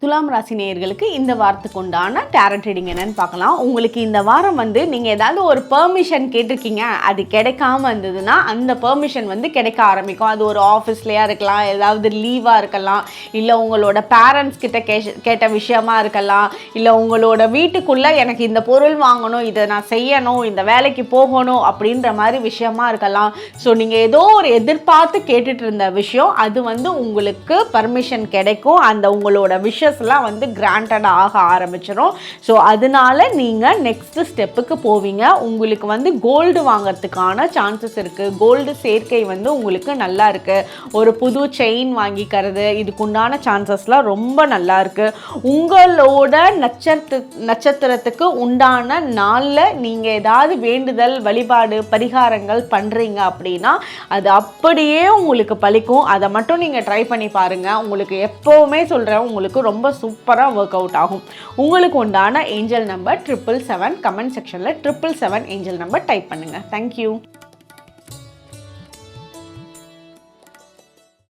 துலாம் ராசி நேயர்களுக்கு இந்த வாரத்துக்கு உண்டான டேரட் ரீடிங் என்னன்னு பார்க்கலாம். உங்களுக்கு இந்த வாரம் நீங்கள் ஏதாவது ஒரு பெர்மிஷன் கேட்டிருக்கீங்க, அது கிடைக்காம இருந்ததுன்னா அந்த பெர்மிஷன் கிடைக்க ஆரம்பிக்கும். அது ஒரு ஆஃபீஸ்லையா இருக்கலாம், ஏதாவது லீவாக இருக்கலாம், இல்லை உங்களோட பேரண்ட்ஸ் கிட்ட கேட்ட விஷயமா இருக்கலாம், இல்லை உங்களோட வீட்டுக்குள்ளே எனக்கு இந்த பொருள் வாங்கணும், இதை நான் செய்யணும், இந்த வேலைக்கு போகணும் அப்படின்ற மாதிரி விஷயமா இருக்கலாம். ஸோ நீங்கள் ஏதோ ஒரு எதிர்பார்த்து கேட்டுட்டு இருந்த விஷயம் அது உங்களுக்கு பர்மிஷன் கிடைக்கும். அந்த உங்களோட விஷயஸ்லாம் கிராண்டட் ஆக ஆரம்பிச்சிடும். ஸோ அதனால நீங்கள் நெக்ஸ்ட் ஸ்டெப்புக்கு போவீங்க. உங்களுக்கு கோல்டு வாங்கிறதுக்கான சான்சஸ் இருக்குது. கோல்டு சேர்க்கை உங்களுக்கு நல்லா இருக்குது. ஒரு புது செயின் வாங்கிக்கிறது, இதுக்குண்டான சான்சஸ்லாம் ரொம்ப நல்லா இருக்குது. உங்களோட நட்சத்திரத்துக்கு உண்டான நாளில் நீங்கள் ஏதாவது வேண்டுதல், வழிபாடு, பரிகாரங்கள் பண்ணுறீங்க அப்படின்னா அது அப்படியே உங்களுக்கு பலிக்கும். அதை மட்டும் நீங்கள் ட்ரை பண்ணி பாருங்கள். உங்களுக்கு எப்போவுமே சொல்கிறேன், உங்களுக்கு ரொம்ப சூப்பராக ஒர்க் அவுட் ஆகும். உங்களுக்கு உண்டான ஏஞ்சல் நம்பர் 777. கமெண்ட் செக்ஷனில் 777 ஏஞ்சல் நம்பர் டைப் பண்ணுங்கள். தேங்க்யூ.